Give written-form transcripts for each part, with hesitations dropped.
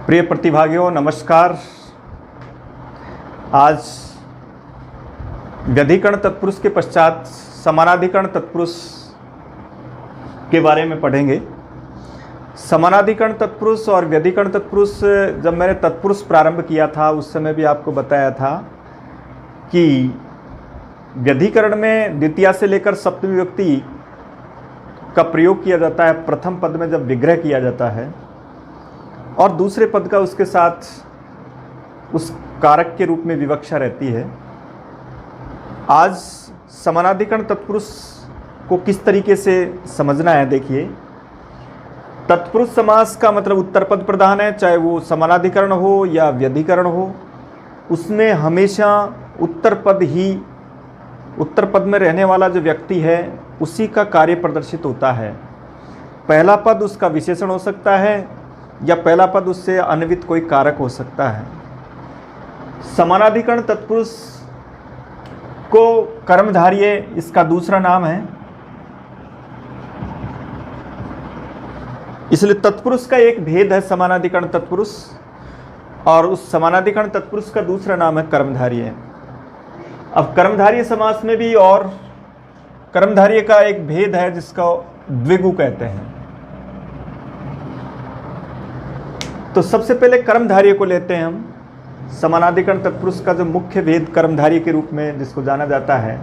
प्रिय प्रतिभागियों नमस्कार। आज व्यधिकरण तत्पुरुष के पश्चात समानाधिकरण तत्पुरुष के बारे में पढ़ेंगे। समानाधिकरण तत्पुरुष और व्यधिकरण तत्पुरुष, जब मैंने तत्पुरुष प्रारंभ किया था उस समय भी आपको बताया था कि व्यधिकरण में द्वितीया से लेकर सप्तमी विभक्ति का प्रयोग किया जाता है प्रथम पद में जब विग्रह किया जाता है, और दूसरे पद का उसके साथ उस कारक के रूप में विवक्षा रहती है। आज समानाधिकरण तत्पुरुष को किस तरीके से समझना है, देखिए। तत्पुरुष समास का मतलब उत्तर पद प्रधान है, चाहे वो समानाधिकरण हो या व्यधिकरण हो, उसमें हमेशा उत्तर पद में रहने वाला जो व्यक्ति है उसी का कार्य प्रदर्शित होता है। पहला पद उसका विशेषण हो सकता है या पहला पद उससे अन्वित कोई कारक हो सकता है। समानाधिकरण तत्पुरुष को कर्मधारय इसका दूसरा नाम है, इसलिए तत्पुरुष का एक भेद है समानाधिकरण तत्पुरुष, और उस समानाधिकरण तत्पुरुष का दूसरा नाम है कर्मधारय। अब कर्मधारय समास में भी और कर्मधारय का एक भेद है जिसको द्विगु कहते हैं। तो सबसे पहले कर्मधारय को लेते हैं हम। समानाधिकरण तत्पुरुष का जो मुख्य भेद कर्मधारय के रूप में जिसको जाना जाता है,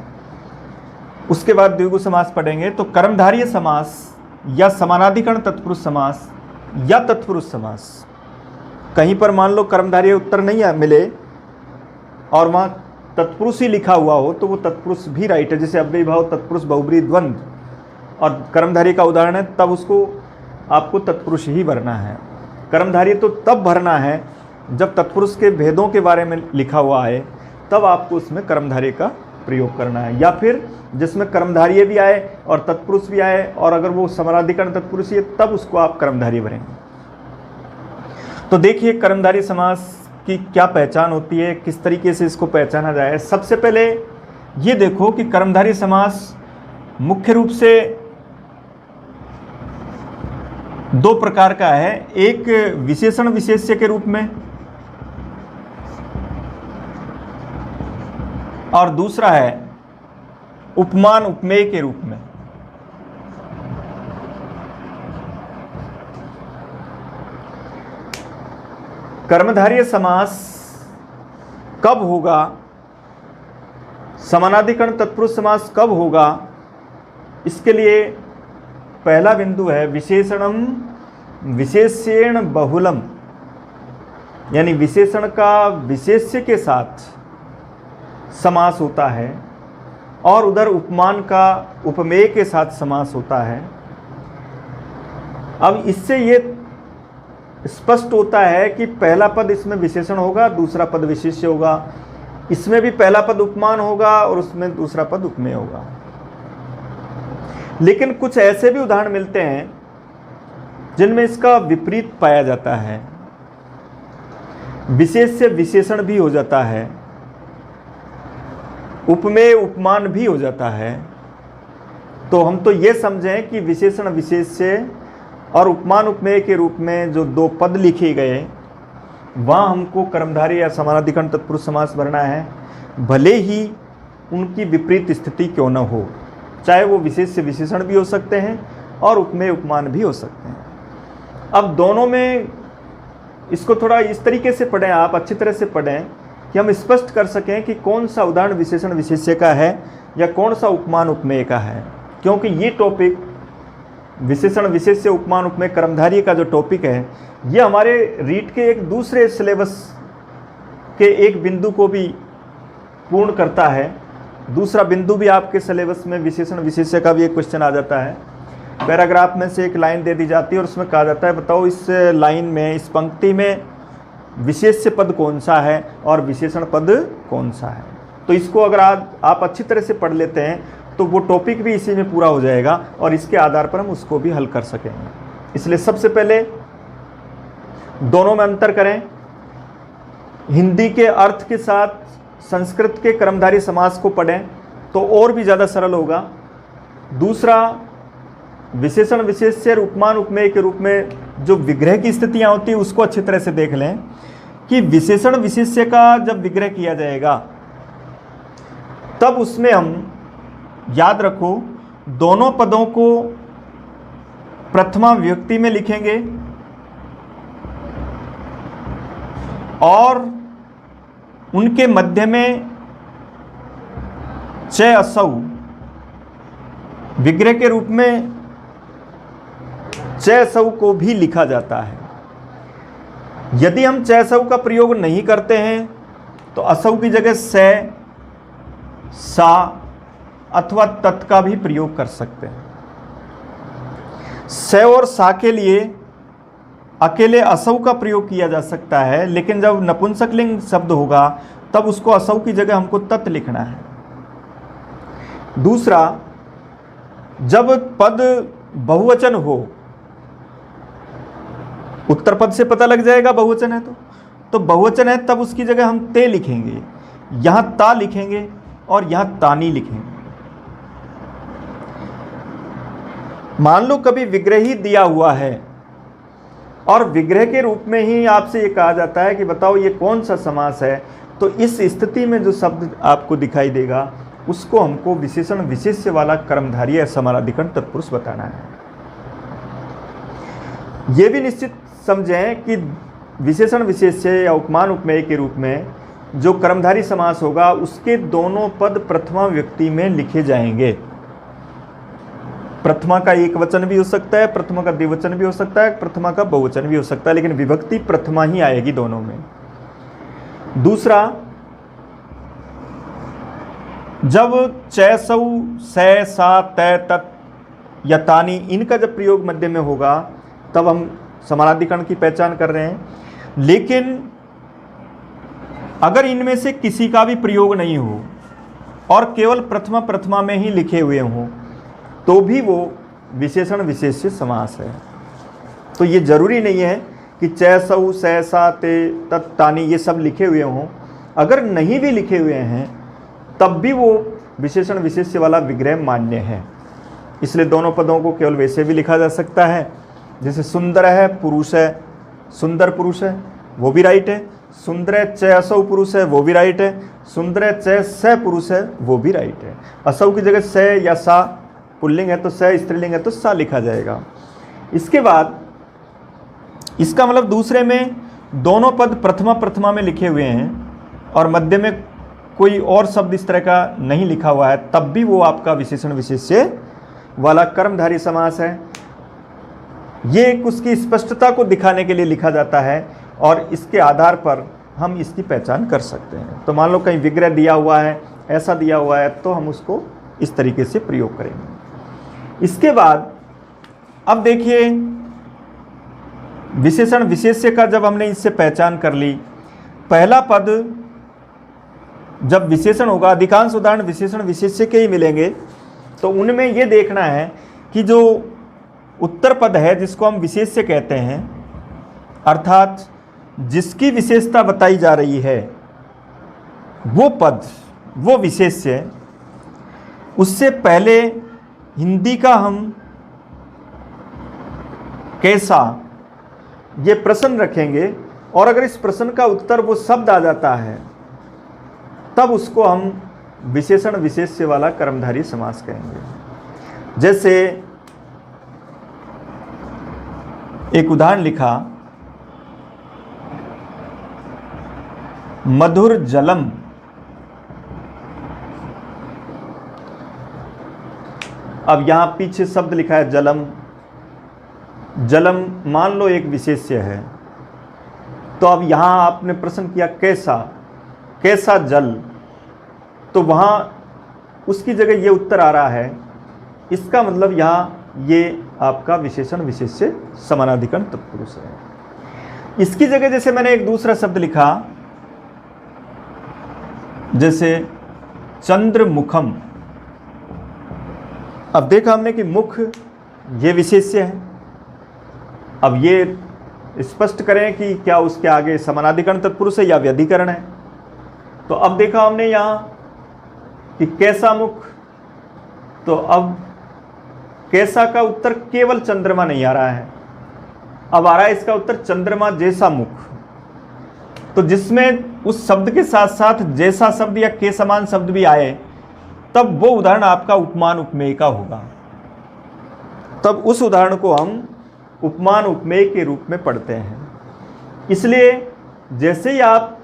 उसके बाद द्विगु समास पढ़ेंगे। तो कर्मधारय समास या समानाधिकरण तत्पुरुष समास या तत्पुरुष समास, कहीं पर मान लो कर्मधारय उत्तर नहीं मिले और वहाँ तत्पुरुष ही लिखा हुआ हो तो वो तत्पुरुष भी राइट है। जैसे अव्ययी भाव तत्पुरुष बहुब्रीहि द्वंद्व और कर्मधारय का उदाहरण है, तब उसको आपको तत्पुरुष ही भरना है। कर्मधारय तो तब भरना है जब तत्पुरुष के भेदों के बारे में लिखा हुआ है, तब आपको उसमें कर्मधारय का प्रयोग करना है। या फिर जिसमें कर्मधारय भी आए और तत्पुरुष भी आए, और अगर वो समानाधिकरण तत्पुरुष ही है तब उसको आप कर्मधारय भरेंगे। तो देखिए कर्मधारय समास की क्या पहचान होती है, किस तरीके से इसको पहचाना जाए। सबसे पहले ये देखो कि कर्मधारय समास मुख्य रूप से दो प्रकार का है। एक विशेषण विशेष्य के रूप में और दूसरा है उपमान उपमेय के रूप में। कर्मधारय समास कब होगा, समानाधिकरण तत्पुरुष समास कब होगा, इसके लिए पहला बिंदु है विशेषणम विशेष्येण बहुलम, यानी विशेषण का विशेष्य के साथ समास होता है, और उधर उपमान का उपमेय के साथ समास होता है। अब इससे ये स्पष्ट होता है कि पहला पद इसमें विशेषण होगा, दूसरा पद विशेष्य होगा। इसमें भी पहला पद उपमान होगा और उसमें दूसरा पद उपमेय होगा। लेकिन कुछ ऐसे भी उदाहरण मिलते हैं जिनमें इसका विपरीत पाया जाता है, विशेष्य विशेषण भी हो जाता है, उपमेय उपमान भी हो जाता है। तो हम तो ये समझें कि विशेषण विशेष्य और उपमान उपमेय के रूप में जो दो पद लिखे गए, वहाँ हमको कर्मधारय या समानाधिकरण तत्पुरुष समास भरना है, भले ही उनकी विपरीत स्थिति क्यों न हो। चाहे वो विशेष्य विशेषण भी हो सकते हैं और उपमेय उपमान भी हो सकते हैं। अब दोनों में इसको थोड़ा इस तरीके से पढ़ें, आप अच्छी तरह से पढ़ें कि हम स्पष्ट कर सकें कि कौन सा उदाहरण विशेषण विशेष्य का है या कौन सा उपमान उपमेय का है। क्योंकि ये टॉपिक विशेषण विशेष्य उपमान उपमेय कर्मधारय का जो टॉपिक है, ये हमारे रीट के एक दूसरे सिलेबस के एक बिंदु को भी पूर्ण करता है। दूसरा बिंदु भी आपके सिलेबस में विशेषण विशेष्य का भी एक क्वेश्चन आ जाता है। पैराग्राफ में से एक लाइन दे दी जाती है और उसमें कहा जाता है बताओ इस लाइन में, इस पंक्ति में विशेष्य पद कौन सा है और विशेषण पद कौन सा है। तो इसको अगर आप अच्छी तरह से पढ़ लेते हैं तो वो टॉपिक भी इसी में पूरा हो जाएगा और इसके आधार पर हम उसको भी हल कर सकेंगे। इसलिए सबसे पहले दोनों में अंतर करें। हिंदी के अर्थ के साथ संस्कृत के कर्मधारय समास को पढ़ें तो और भी ज़्यादा सरल होगा। दूसरा विशेषण विशेष्य उपमान उपमेय के रूप में जो विग्रह की स्थितियां होती है उसको अच्छी तरह से देख लें कि विशेषण विशेष्य का जब विग्रह किया जाएगा तब उसमें हम याद रखो दोनों पदों को प्रथमा विभक्ति में लिखेंगे और उनके मध्य में च असौ विग्रह के रूप में च असौ को भी लिखा जाता है। यदि हम च असौ का प्रयोग नहीं करते हैं तो असौ की जगह से, सा अथवा तत् का भी प्रयोग कर सकते हैं। से और सा के लिए अकेले असौ का प्रयोग किया जा सकता है, लेकिन जब नपुंसकलिंग शब्द होगा तब उसको असौ की जगह हमको तत् लिखना है। दूसरा, जब पद बहुवचन हो, उत्तर पद से पता लग जाएगा बहुवचन है तो बहुवचन है तब उसकी जगह हम ते लिखेंगे, यहां ता लिखेंगे और यहां तानी लिखेंगे। मान लो कभी विग्रह ही दिया हुआ है और विग्रह के रूप में ही आपसे ये कहा जाता है कि बताओ ये कौन सा समास है, तो इस स्थिति में जो शब्द आपको दिखाई देगा उसको हमको विशेषण विशेष्य वाला कर्मधारय या समानाधिकरण तत्पुरुष बताना है। ये भी निश्चित समझें कि विशेषण विशेष्य या उपमान उपमेय के रूप में जो कर्मधारी समास होगा उसके दोनों पद प्रथमा व्यक्ति में लिखे जाएंगे। प्रथमा का एक वचन भी हो सकता है, प्रथमा का द्विवचन भी हो सकता है, प्रथमा का बहुवचन भी हो सकता है, लेकिन विभक्ति प्रथमा ही आएगी दोनों में। दूसरा, जब च सौ से सा तय तत् या तानी इनका जब प्रयोग मध्य में होगा तब हम समानाधिकरण की पहचान कर रहे हैं। लेकिन अगर इनमें से किसी का भी प्रयोग नहीं हो और केवल प्रथमा में ही लिखे हुए हों तो भी वो विशेषण विशेष्य समास है। तो ये जरूरी नहीं है कि च सौ से सा ते तत् तानी ये सब लिखे हुए हों, अगर नहीं भी लिखे हुए हैं तब भी वो विशेषण विशेष्य वाला विग्रह मान्य है। इसलिए दोनों पदों को केवल वैसे भी लिखा जा सकता है, जैसे सुंदर है पुरुष है, सुंदर पुरुष है वो भी राइट है, सुंदर च असौ पुरुष है वो भी राइट है, सुंदर च स पुरुष है वो भी राइट है। असौ की जगह स या सा पुल्लिंग है तो स, स्त्रीलिंग है तो सा लिखा जाएगा। इसके बाद इसका मतलब दूसरे में दोनों पद प्रथमा में लिखे हुए हैं और मध्य में कोई और शब्द इस तरह का नहीं लिखा हुआ है, तब भी वो आपका विशेषण विशेष्य वाला कर्मधारी समास है। ये एक उसकी स्पष्टता को दिखाने के लिए लिखा जाता है और इसके आधार पर हम इसकी पहचान कर सकते हैं। तो मान लो कहीं विग्रह दिया हुआ है, ऐसा दिया हुआ है, तो हम उसको इस तरीके से प्रयोग करेंगे। इसके बाद अब देखिए विशेषण विशेष्य का जब हमने इससे पहचान कर ली, पहला पद जब विशेषण होगा, अधिकांश उदाहरण विशेषण विशेष्य के ही मिलेंगे, तो उनमें ये देखना है कि जो उत्तर पद है जिसको हम विशेष्य कहते हैं, अर्थात जिसकी विशेषता बताई जा रही है वो पद, वो विशेष्य, उससे पहले हिंदी का हम कैसा ये प्रश्न रखेंगे और अगर इस प्रश्न का उत्तर वो शब्द आ जाता है तब उसको हम विशेषण विशेष्य वाला कर्मधारी समास कहेंगे। जैसे एक उदाहरण लिखा, मधुर जलम, अब यहां पीछे शब्द लिखा है जलम। जलम मान लो एक विशेष्य है, तो अब यहां आपने प्रश्न किया कैसा, कैसा जल, तो वहां उसकी जगह ये उत्तर आ रहा है। इसका मतलब यहां ये आपका विशेषण विशेष्य समानाधिकरण तत्पुरुष है। इसकी जगह जैसे मैंने एक दूसरा शब्द लिखा, जैसे चंद्रमुखम, अब देखा हमने कि मुख ये विशेष्य है। अब ये स्पष्ट करें कि क्या उसके आगे समानाधिकरण तत्पुरुष है या व्यधिकरण है। तो अब देखा हमने यहाँ कि कैसा मुख, तो अब कैसा का उत्तर केवल चंद्रमा नहीं आ रहा है, अब आ रहा है इसका उत्तर, चंद्रमा जैसा मुख। तो जिसमें उस शब्द के साथ साथ जैसा शब्द या के समान शब्द भी आए, तब वो उदाहरण आपका उपमान उपमेय का होगा। तब उस उदाहरण को हम उपमान उपमेय के रूप में पढ़ते हैं। इसलिए जैसे ही आप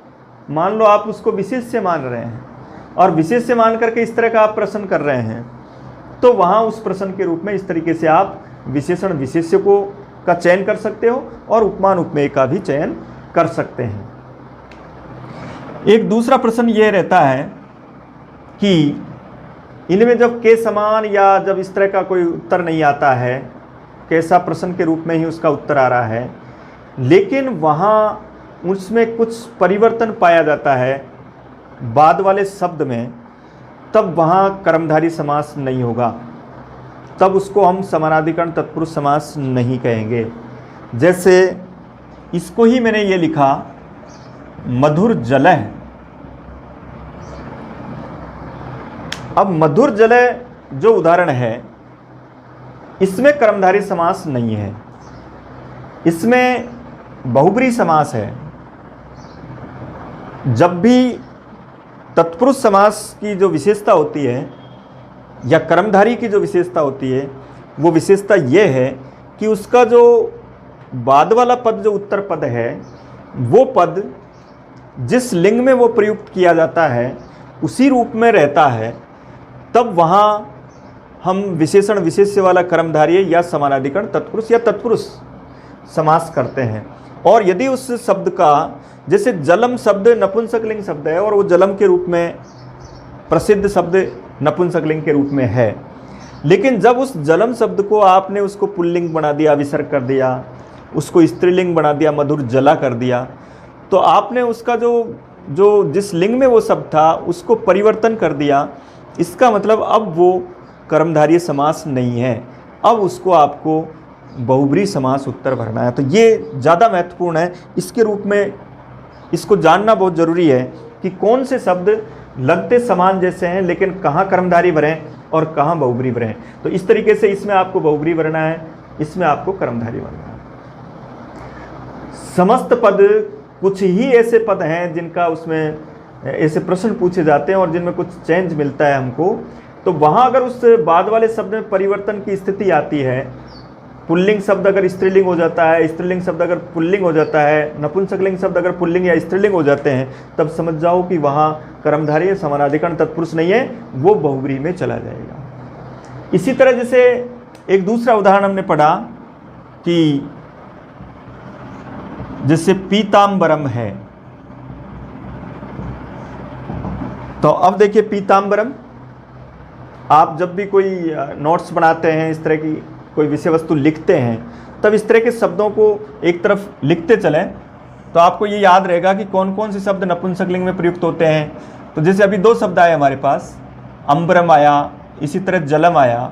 मान लो आप उसको विशेष्य मान रहे हैं और विशेष्य मान करके इस तरह का आप प्रश्न कर रहे हैं, तो वहाँ उस प्रश्न के रूप में इस तरीके से आप विशेषण विशेष्य को का चयन कर सकते हो और उपमान उपमेय का भी चयन कर सकते हैं। एक दूसरा प्रश्न ये रहता है कि इनमें जब के समान या जब इस तरह का कोई उत्तर नहीं आता है, कैसा प्रश्न के रूप में ही उसका उत्तर आ रहा है, लेकिन वहाँ उसमें कुछ परिवर्तन पाया जाता है बाद वाले शब्द में, तब वहाँ कर्मधारी समास नहीं होगा, तब उसको हम समानाधिकरण तत्पुरुष समास नहीं कहेंगे। जैसे इसको ही मैंने ये लिखा, मधुर जलय। अब मधुर जलय जो उदाहरण है, इसमें कर्मधारी समास नहीं है, इसमें बहुब्रीहि समास है। जब भी तत्पुरुष समास की जो विशेषता होती है या कर्मधारी की जो विशेषता होती है, वो विशेषता ये है कि उसका जो बाद वाला पद जो उत्तर पद है, वो पद जिस लिंग में वो प्रयुक्त किया जाता है उसी रूप में रहता है, तब वहाँ हम विशेषण विशेष्य वाला कर्मधारय या समानाधिकरण तत्पुरुष या तत्पुरुष समास करते हैं। और यदि उस शब्द का, जैसे जलम शब्द नपुंसकलिंग शब्द है और वो जलम के रूप में प्रसिद्ध शब्द नपुंसकलिंग के रूप में है, लेकिन जब उस जलम शब्द को आपने उसको पुल्लिंग बना दिया, विसर्ग कर दिया, उसको स्त्रीलिंग बना दिया, मधुर जला कर दिया, तो आपने उसका जो जिस लिंग में वो शब्द था उसको परिवर्तन कर दिया। इसका मतलब अब वो कर्मधारय समास नहीं है, अब उसको आपको बहुब्रीहि समास उत्तर भरना है। तो ये ज़्यादा महत्वपूर्ण है, इसके रूप में इसको जानना बहुत ज़रूरी है कि कौन से शब्द लगते समान जैसे हैं लेकिन कहाँ कर्मधारय भरें और कहाँ बहुब्रीहि भरें। तो इस तरीके से इसमें आपको बहुब्रीहि भरना है, इसमें आपको कर्मधारय भरना है। समस्त पद, कुछ ही ऐसे पद हैं जिनका उसमें ऐसे प्रश्न पूछे जाते हैं और जिनमें कुछ चेंज मिलता है हमको, तो वहाँ अगर उस बाद वाले शब्द में परिवर्तन की स्थिति आती है, पुल्लिंग शब्द अगर स्त्रीलिंग हो जाता है, स्त्रीलिंग शब्द अगर पुल्लिंग हो जाता है, नपुंसकलिंग शब्द अगर पुल्लिंग या स्त्रीलिंग हो जाते हैं, तब समझ जाओ कि वहाँ कर्मधारय समानाधिकरण तत्पुरुष नहीं है, वो बहुब्रीहि में चला जाएगा। इसी तरह जैसे एक दूसरा उदाहरण हमने पढ़ा कि जैसे पीताम्बरम है, तो अब देखिए पीताम्बरम, आप जब भी कोई नोट्स बनाते हैं, इस तरह की कोई विषय वस्तु लिखते हैं, तब इस तरह के शब्दों को एक तरफ लिखते चलें, तो आपको ये याद रहेगा कि कौन कौन से शब्द नपुंसकलिंग में प्रयुक्त होते हैं। तो जैसे अभी 2 शब्द आए हमारे पास, अम्बरम आया, इसी तरह जलम आया।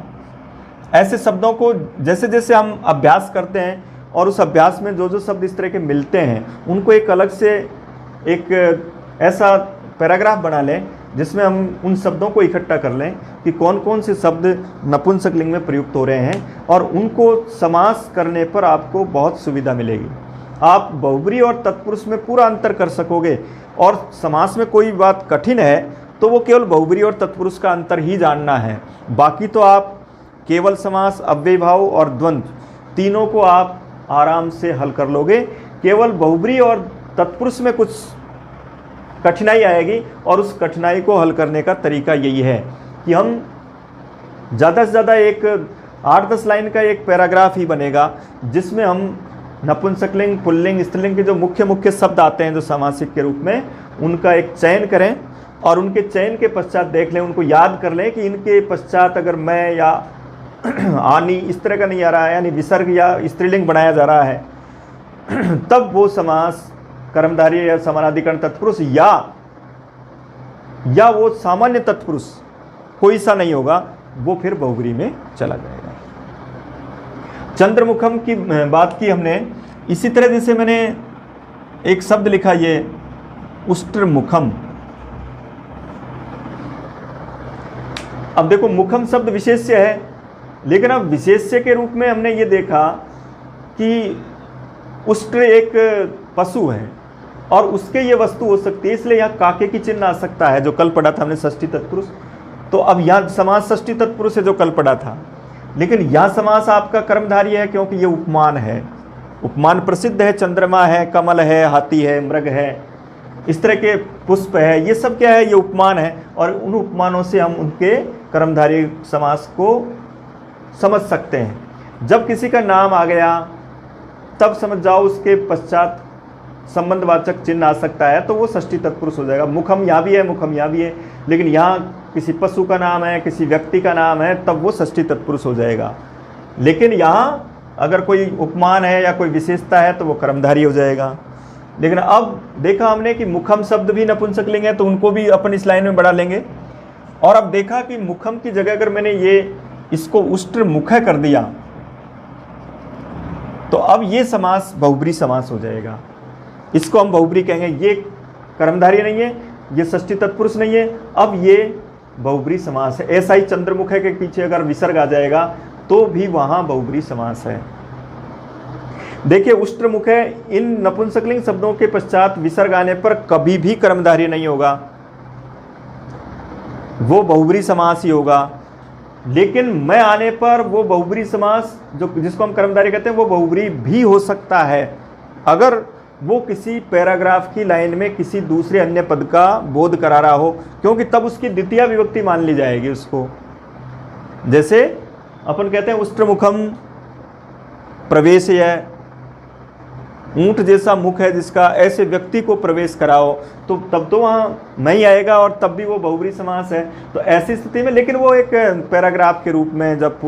ऐसे शब्दों को जैसे जैसे हम अभ्यास करते हैं और उस अभ्यास में जो जो शब्द इस तरह के मिलते हैं, उनको एक अलग से एक ऐसा पैराग्राफ बना लें जिसमें हम उन शब्दों को इकट्ठा कर लें कि कौन कौन से शब्द नपुंसकलिंग में प्रयुक्त हो रहे हैं, और उनको समास करने पर आपको बहुत सुविधा मिलेगी। आप बहुब्रीहि और तत्पुरुष में पूरा अंतर कर सकोगे, और समास में कोई बात कठिन है तो वो केवल बहुब्रीहि और तत्पुरुष का अंतर ही जानना है। बाकी तो आप केवल समास, अव्ययभाव और द्वंद्व तीनों को आप आराम से हल कर लोगे। केवल बहुब्रीहि और तत्पुरुष में कुछ कठिनाई आएगी, और उस कठिनाई को हल करने का तरीका यही है कि हम ज़्यादा से ज़्यादा एक 8-10 लाइन का एक पैराग्राफ ही बनेगा, जिसमें हम नपुंसकलिंग, पुल्लिंग, स्त्रीलिंग के जो मुख्य मुख्य शब्द आते हैं जो सामासिक के रूप में, उनका एक चयन करें और उनके चयन के पश्चात देख लें, उनको याद कर लें कि इनके पश्चात अगर मैं या आनी इस तरह का नहीं आ रहा है, यानी विसर्ग या स्त्रीलिंग बनाया जा रहा है, तब वो समास कर्मधारय या समानाधिकरण तत्पुरुष या वो सामान्य तत्पुरुष कोई सा नहीं होगा, वो फिर बहुब्रीहि में चला जाएगा। चंद्रमुखम की बात की हमने, इसी तरह जैसे मैंने एक शब्द लिखा ये उष्ट्रमुखम। अब देखो मुखम शब्द विशेष्य है, लेकिन अब विशेष्य के रूप में हमने ये देखा कि उष्ट्र एक पशु है और उसके ये वस्तु हो सकती है, इसलिए यहाँ काके की चिन्ह आ सकता है, जो कल पढ़ा था हमने षष्ठी तत्पुरुष। तो अब यहाँ समास षष्ठी तत्पुरुष है जो कल पढ़ा था, लेकिन यह समास आपका कर्मधारी है क्योंकि ये उपमान है। उपमान प्रसिद्ध है, चंद्रमा है, कमल है, हाथी है, मृग है, इस तरह के पुष्प है, ये सब क्या है, ये उपमान है। और उन उपमानों से हम उनके कर्मधारी समास को समझ सकते हैं। जब किसी का नाम आ गया तब समझ जाओ उसके पश्चात संबंधवाचक चिन्ह आ सकता है, तो वो षष्ठी तत्पुरुष हो जाएगा। मुखम यहाँ भी है, मुखम यहाँ भी है, लेकिन यहाँ किसी पशु का नाम है, किसी व्यक्ति का नाम है, तब वो षष्ठी तत्पुरुष हो जाएगा। लेकिन यहाँ अगर कोई उपमान है या कोई विशेषता है तो वो कर्मधारी हो जाएगा। लेकिन अब देखा हमने कि मुखम शब्द भी नपुंसकलिंग है, तो उनको भी अपन इस लाइन में बढ़ा लेंगे। और अब देखा कि मुखम की जगह अगर मैंने इसको उष्ट्र मुख कर दिया, तो अब ये समास बहुब्री समास हो जाएगा। इसको हम बहुब्री कहेंगे। ये कर्मधारी नहीं है, ये षष्ठी तत्पुरुष नहीं है, अब ये बहुब्री समास है। ऐसा ही चंद्रमुख के पीछे अगर विसर्ग आ जाएगा तो भी वहां बहुब्री समास है। देखिए उष्ट्रमुख है, इन नपुंसकलिंग शब्दों के पश्चात विसर्ग आने पर कभी भी कर्मधारी नहीं होगा, वो बहुब्री समास ही होगा। लेकिन मैं आने पर वो बहुब्री समास जो जिसको हम कर्मधारी कहते हैं वो बहुब्री भी हो सकता है, अगर वो किसी पैराग्राफ की लाइन में किसी दूसरे अन्य पद का बोध करा रहा हो, क्योंकि तब उसकी द्वितीय विभक्ति मान ली जाएगी उसको। जैसे अपन कहते हैं उष्ट्रमुखम प्रवेश है, ऊंट जैसा मुख है जिसका, ऐसे व्यक्ति को प्रवेश कराओ, तो तब तो वहाँ नहीं आएगा और तब भी वो बहुब्री समास है। तो ऐसी स्थिति में, लेकिन वो एक पैराग्राफ के रूप में जब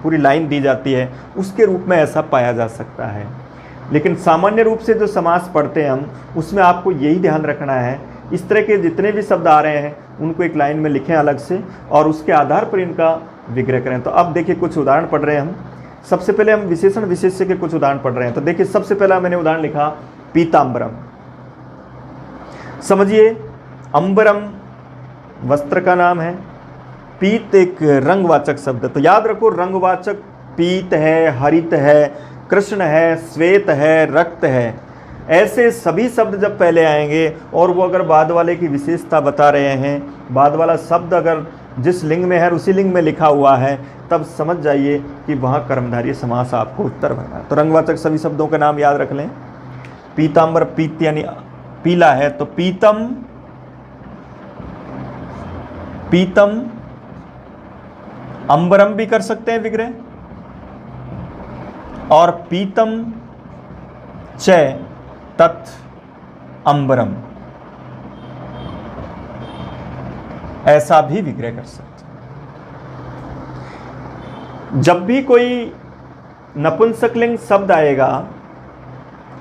पूरी लाइन दी जाती है उसके रूप में ऐसा पाया जा सकता है। लेकिन सामान्य रूप से जो समास पढ़ते हैं हम, उसमें आपको यही ध्यान रखना है, इस तरह के जितने भी शब्द आ रहे हैं उनको एक लाइन में लिखें अलग से और उसके आधार पर इनका विग्रह करें। तो अब देखिए कुछ उदाहरण पढ़ रहे हैं हम। सबसे पहले हम विशेषण विशेष्य के कुछ उदाहरण पढ़ रहे हैं। तो देखिए सबसे पहला मैंने उदाहरण लिखा पीतांबरम। समझिए, अंबरम वस्त्र का नाम है, पीत एक रंगवाचक शब्द। तो याद रखो, रंगवाचक पीत है, हरित है, कृष्ण है, श्वेत है, रक्त है, ऐसे सभी शब्द जब पहले आएंगे और वो अगर बाद वाले की विशेषता बता रहे हैं, बाद वाला शब्द अगर जिस लिंग में है उसी लिंग में लिखा हुआ है, तब समझ जाइए कि वहाँ कर्मधारय समास आपको उत्तर भरना है। तो रंगवाचक सभी शब्दों के नाम याद रख लें। पीतांबर, पीत यानी पीला है, तो पीतम, पीतम, अंबरम भी कर सकते हैं विग्रह, और पीतम च तत् अंबरम, ऐसा भी विग्रह कर सकते हैं। जब भी कोई नपुंसकलिंग शब्द आएगा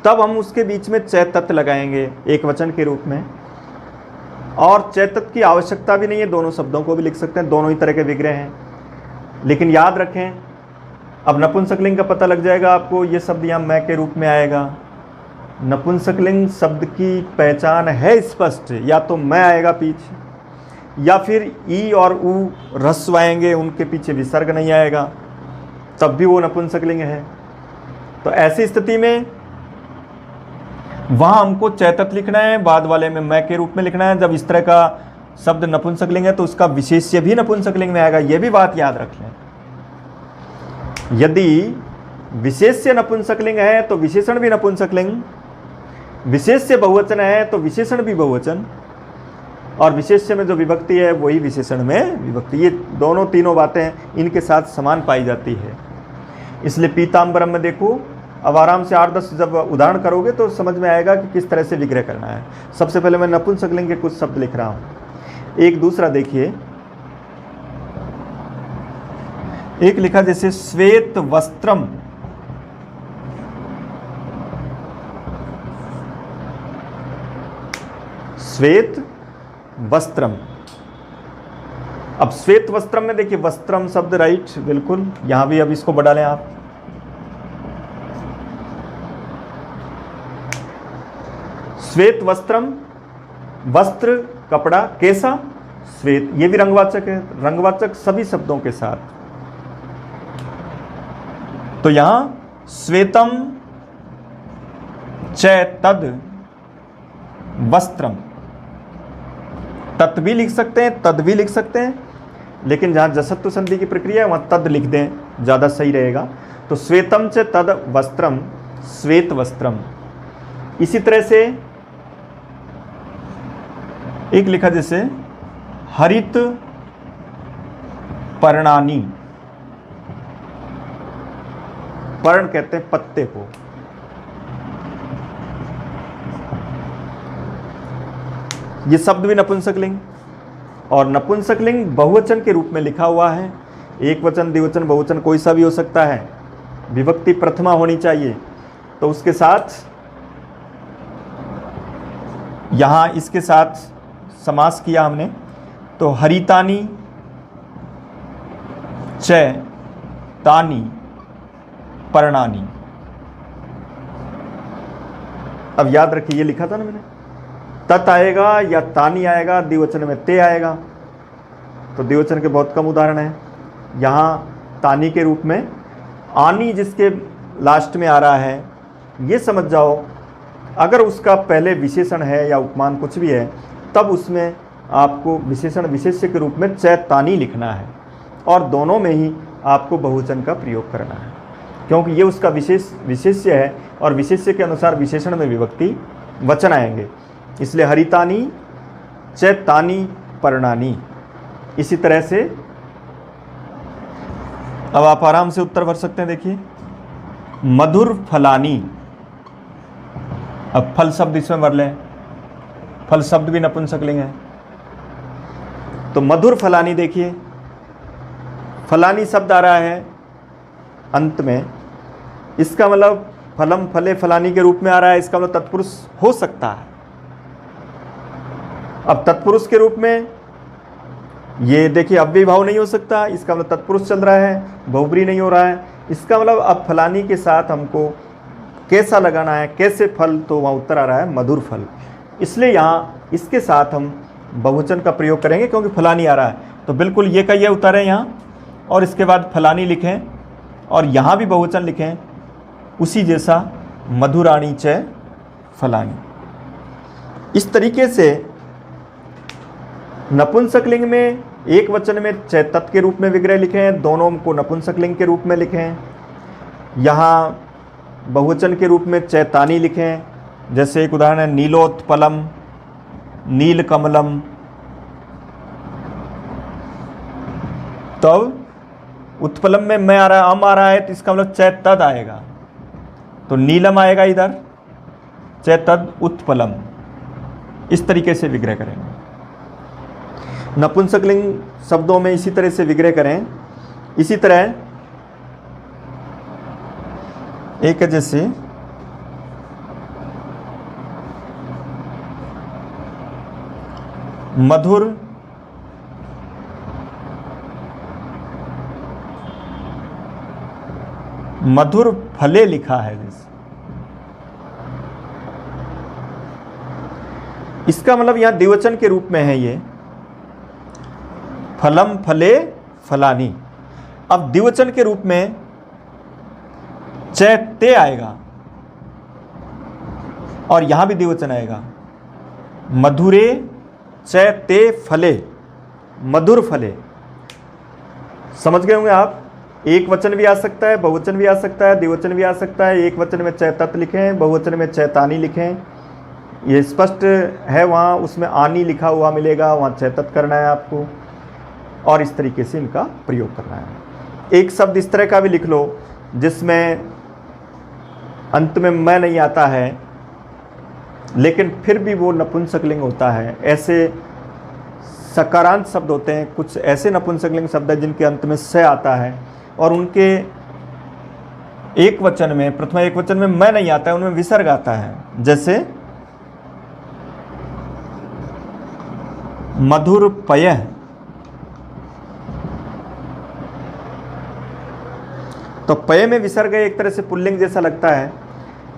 तब हम उसके बीच में च तत् लगाएंगे एक वचन के रूप में, और च तत् की आवश्यकता भी नहीं है, दोनों शब्दों को भी लिख सकते हैं, दोनों ही तरह के विग्रह हैं। लेकिन याद रखें, अब नपुंसकलिंग का पता लग जाएगा आपको, ये शब्द यहाँ मैं के रूप में आएगा। नपुंसकलिंग शब्द की पहचान है स्पष्ट, या तो मैं आएगा पीछे, या फिर ई और ऊ ह्रस्व आएंगे, उनके पीछे विसर्ग नहीं आएगा, तब भी वो नपुंसकलिंग है। तो ऐसी स्थिति में वहां हमको च तत् लिखना है, बाद वाले में मैं के रूप में लिखना है। जब इस तरह का शब्द नपुंसकलिंग है तो उसका विशेष्य भी नपुंसकलिंग में आएगा, यह भी बात याद रख लें। यदि विशेष्य नपुंसकलिंग है तो विशेषण भी नपुंसकलिंग, विशेष्य बहुवचन है तो विशेषण भी बहुवचन, और विशेष्य में जो विभक्ति है वही विशेषण में विभक्ति। ये दोनों तीनों बातें इनके साथ समान पाई जाती है। इसलिए पीतांबरम में देखो, अब आराम से 8-10 जब उदाहरण करोगे तो समझ में आएगा कि किस तरह से विग्रह करना है। सबसे पहले मैं नपुंसकलिंग के कुछ शब्द लिख रहा हूं। एक दूसरा देखिए, एक लिखा जैसे श्वेत वस्त्रम, श्वेत वस्त्रम। अब श्वेत वस्त्रम में देखिए वस्त्रम शब्द राइट, बिल्कुल, यहां भी अब इसको बढ़ा लें आप। श्वेत वस्त्रम, वस्त्र कपड़ा, कैसा, श्वेत, ये भी रंगवाचक है, रंगवाचक सभी शब्दों के साथ। तो यहां श्वेतम च तद वस्त्रम। तत् भी लिख सकते हैं, तद भी लिख सकते हैं, लेकिन जहाँ जसत्व संधि की प्रक्रिया है वहाँ तद लिख दें, ज़्यादा सही रहेगा। तो श्वेतम च तद वस्त्रम, श्वेत वस्त्रम। इसी तरह से एक लिखा जैसे हरित पर्णानी, पर्ण कहते हैं पत्ते को। ये शब्द भी नपुंसकलिंग, और नपुंसकलिंग बहुवचन के रूप में लिखा हुआ है। एक वचन, द्विवचन, बहुवचन कोई सा भी हो सकता है, विभक्ति प्रथमा होनी चाहिए। तो उसके साथ यहाँ इसके साथ समास किया हमने, तो हरितानी च तानी पर्णानी। अब याद रखिए, ये लिखा था ना मैंने, तत् आएगा या तानी आएगा, द्विवचन में ते आएगा। तो द्विवचन के बहुत कम उदाहरण हैं। यहाँ तानी के रूप में आनी जिसके लास्ट में आ रहा है, ये समझ जाओ अगर उसका पहले विशेषण है या उपमान कुछ भी है, तब उसमें आपको विशेषण विशेष्य के रूप में चैतानी लिखना है, और दोनों में ही आपको बहुवचन का प्रयोग करना है, क्योंकि ये उसका विशेष्य है, और विशेष्य के अनुसार विशेषण में विभक्ति वचन आएंगे। इसलिए हरितानी चैतानी पर्णानी। इसी तरह से अब आप आराम से उत्तर भर सकते हैं। देखिए, मधुर फलानी। अब फल शब्द इसमें भर लें, फल शब्द भी नपुंसकलिंग है। तो मधुर फलानी, देखिए फलानी शब्द आ रहा है अंत में, इसका मतलब फलम फले फलानी के रूप में आ रहा है, इसका मतलब तत्पुरुष हो सकता है। अब तत्पुरुष के रूप में ये देखिए अव्ययी भाव नहीं हो सकता, इसका मतलब तत्पुरुष चल रहा है, बहुब्री नहीं हो रहा है। इसका मतलब अब फलानी के साथ हमको कैसा लगाना है, कैसे फल, तो वहाँ उत्तर आ रहा है मधुर फल। इसलिए यहाँ इसके साथ हम बहुवचन का प्रयोग करेंगे, क्योंकि फलानी आ रहा है। तो बिल्कुल ये का ये उतारें यहाँ, और इसके बाद फलानी लिखें, और यहाँ भी बहुवचन लिखें उसी जैसा, मधुराणी च फलानी। इस तरीके से नपुंसकलिंग में एक वचन में चैतत के रूप में विग्रह लिखें, दोनों को नपुंसकलिंग के रूप में लिखें। यहाँ बहुवचन के रूप में चैतानी लिखें, जैसे एक उदाहरण है नीलोत्पलम, नीलकमलम। तब उत्पलम में मैं आ रहा है, अम आ रहा है, तो इसका मतलब चैतद आएगा, तो नीलम आएगा इधर, चैतद उत्पलम। इस तरीके से विग्रह करेंगे। नपुंसकलिंग शब्दों में इसी तरह से विग्रह करें। इसी तरह एक है जैसे मधुर मधुर फले लिखा है जैसे, इसका मतलब यहां द्विवचन के रूप में है ये, फलम फले फलानी। अब द्विवचन के रूप में चैते आएगा, और यहां भी द्विवचन आएगा, मधुरे चैते फले, मधुर फले। समझ गए होंगे आप। एक वचन भी आ सकता है, बहुवचन भी आ सकता है, द्विवचन भी आ सकता है। एक वचन में चैतत लिखें, बहुवचन में चैतानी लिखें, ये स्पष्ट है। वहाँ उसमें आनी लिखा हुआ मिलेगा, वहाँ चैतत करना है आपको, और इस तरीके से इनका प्रयोग करना है। एक शब्द इस तरह का भी लिख लो जिसमें अंत में मैं नहीं आता है, लेकिन फिर भी वो नपुंसकलिंग होता है। ऐसे सकारांत शब्द होते हैं, कुछ ऐसे नपुंसकलिंग शब्द हैं जिनके अंत में से आता है, और उनके एक वचन में, प्रथमा एक वचन में मैं नहीं आता है, उनमें विसर्ग आता है। जैसे मधुर पय, तो पय में विसर्ग एक तरह से पुल्लिंग जैसा लगता है,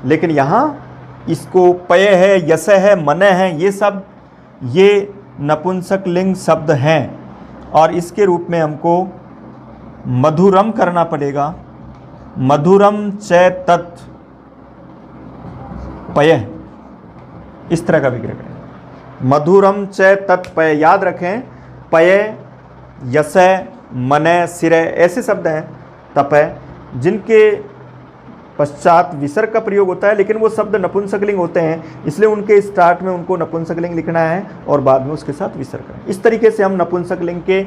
लेकिन यहाँ इसको पय है, यस है, मन है, ये सब ये नपुंसकलिंग शब्द हैं, और इसके रूप में हमको मधुरम करना पड़ेगा। मधुरम चैतत, पय, इस तरह का विग्रह करें। मधुरम च तत्पय, याद रखें पय, यशय, मनय, सिरय ऐसे शब्द हैं तपय जिनके पश्चात विसर्ग का प्रयोग होता है, लेकिन वो शब्द नपुंसकलिंग होते हैं, इसलिए उनके स्टार्ट में उनको नपुंसकलिंग लिखना है और बाद में उसके साथ विसर्ग करें। इस तरीके से हम नपुंसकलिंग के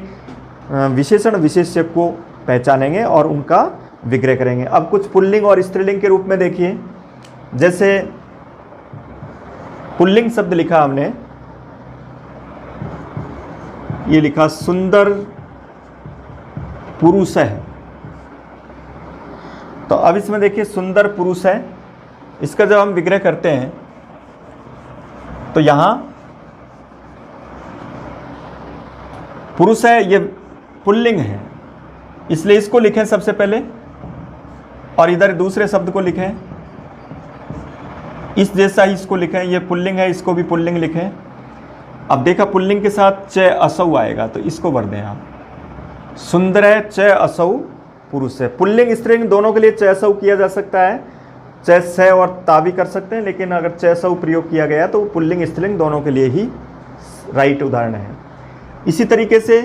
विशेषण विशेष्य को पहचानेंगे और उनका विग्रह करेंगे। अब कुछ पुल्लिंग और स्त्रीलिंग के रूप में देखिए, जैसे पुल्लिंग शब्द लिखा हमने, ये लिखा सुंदर पुरुष है। तो अब इसमें देखिए सुंदर पुरुष है, इसका जब हम विग्रह करते हैं तो यहां पुरुष है, ये पुल्लिंग है, इसलिए इसको लिखें सबसे पहले और इधर दूसरे शब्द को लिखें, इस जैसा ही इसको लिखें, ये पुल्लिंग है, इसको भी पुल्लिंग लिखें। अब देखा पुल्लिंग के साथ च असौ आएगा तो इसको भर दें आप, सुंदर है च असौ पुरुष है। पुल्लिंग स्त्रीलिंग दोनों के लिए च असौ किया जा सकता है, च स और ता भी कर सकते हैं, लेकिन अगर च असौ प्रयोग किया गया तो पुल्लिंग स्त्रीलिंग दोनों के लिए ही राइट उदाहरण है। इसी तरीके से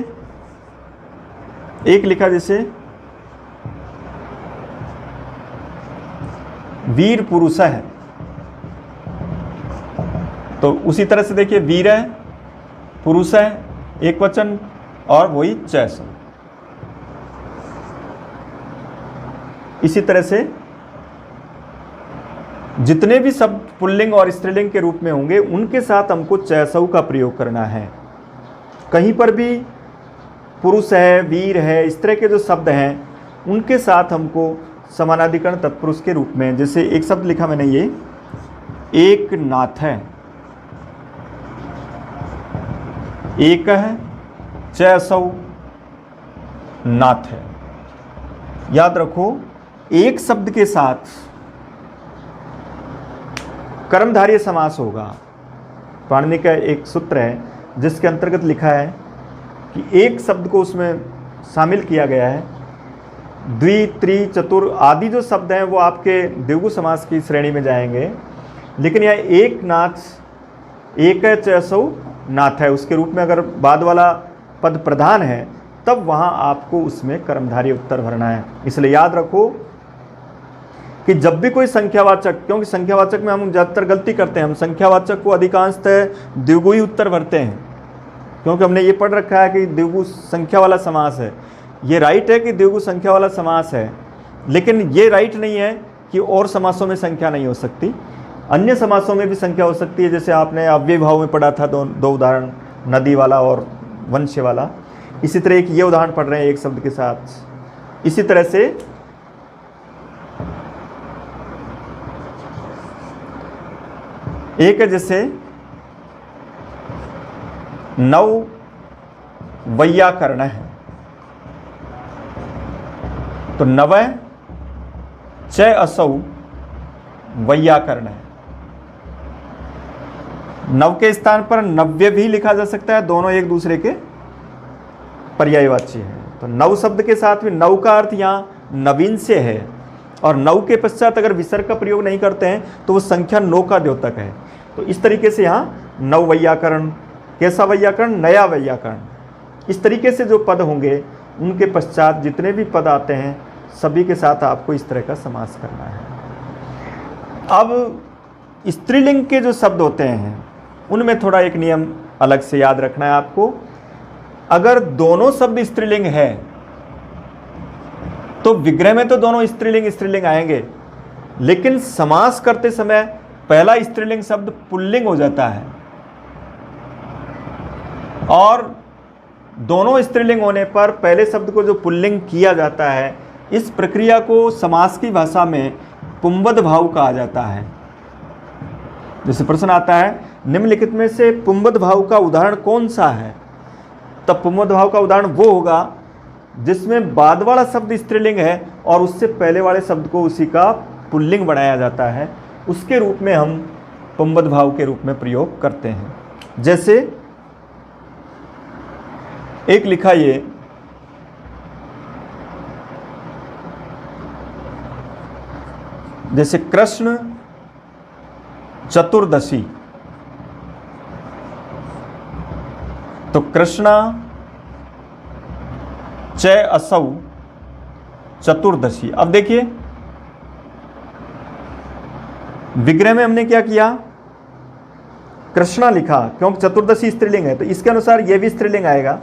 एक लिखा जैसे वीर पुरुष है, तो उसी तरह से देखिए वीर है, पुरुष है, एक वचन और वही च असौ। इसी तरह से जितने भी शब्द पुल्लिंग और स्त्रीलिंग के रूप में होंगे उनके साथ हमको च असौ का प्रयोग करना है। कहीं पर भी पुरुष है, वीर है, इस तरह के जो शब्द हैं उनके साथ हमको समानाधिकरण तत्पुरुष के रूप में, जैसे एक शब्द लिखा मैंने ये एक नाथ है, एक है च असौ नाथ है। याद रखो एक शब्द के साथ कर्मधारय समास होगा। पाणिनि का एक सूत्र है जिसके अंतर्गत लिखा है कि एक शब्द को उसमें शामिल किया गया है। द्वि, त्रि, चतुर आदि जो शब्द हैं वो आपके द्विगु समास की श्रेणी में जाएंगे, लेकिन यह एक नाथ, एक च असौ नाथ है, उसके रूप में अगर बाद वाला पद प्रधान है तब वहाँ आपको उसमें कर्मधारय उत्तर भरना है। इसलिए याद रखो कि जब भी कोई संख्यावाचक, क्योंकि संख्यावाचक में हम ज़्यादातर गलती करते हैं, हम संख्यावाचक को अधिकांशतः द्विगु ही उत्तर भरते हैं, क्योंकि हमने ये पढ़ रखा है कि द्विगु संख्या वाला समास है। ये राइट है कि द्विगु संख्या वाला समास है, लेकिन ये राइट नहीं है कि और समासों में संख्या नहीं हो सकती, अन्य समासों में भी संख्या हो सकती है। जैसे आपने अव्यय भाव में पढ़ा था दो उदाहरण, नदी वाला और वंश्य वाला। इसी तरह एक ये उदाहरण पढ़ रहे हैं एक शब्द के साथ। इसी तरह से एक है जैसे नव वैयाकरण है, तो नवय च असौ वैयाकरण है। नव के स्थान पर नव्य भी लिखा जा सकता है, दोनों एक दूसरे के पर्यायवाची हैं। तो नव शब्द के साथ में नव का अर्थ यहाँ नवीन से है, और नव के पश्चात अगर विसर्ग का प्रयोग नहीं करते हैं तो वो संख्या 9 का द्योतक है। तो इस तरीके से यहाँ नव वैयाकरण, कैसा वैयाकरण, नया वैयाकरण। इस तरीके से जो पद होंगे उनके पश्चात जितने भी पद आते हैं सभी के साथ आपको इस तरह का समास करना है। अब स्त्रीलिंग के जो शब्द होते हैं उनमें थोड़ा एक नियम अलग से याद रखना है आपको। अगर दोनों शब्द स्त्रीलिंग है तो विग्रह में तो दोनों स्त्रीलिंग आएंगे, लेकिन समास करते समय पहला स्त्रीलिंग शब्द पुल्लिंग हो जाता है, और दोनों स्त्रीलिंग होने पर पहले शब्द को जो पुल्लिंग किया जाता है, इस प्रक्रिया को समास की भाषा में पुंवद भाव कहा जाता है। जैसे प्रश्न आता है निम्नलिखित में से पुंवद भाव का उदाहरण कौन सा है, तब पुंवद भाव का उदाहरण वो होगा जिसमें बाद वाला शब्द स्त्रीलिंग है और उससे पहले वाले शब्द को उसी का पुल्लिंग बनाया जाता है, उसके रूप में हम पुंवद भाव के रूप में प्रयोग करते हैं। जैसे एक लिखा ये जैसे कृष्ण चतुर्दशी। तो कृष्णा च असौ चतुर्दशी। अब देखिए विग्रह में हमने क्या किया, कृष्णा लिखा क्योंकि चतुर्दशी स्त्रीलिंग है, तो इसके अनुसार यह भी स्त्रीलिंग आएगा।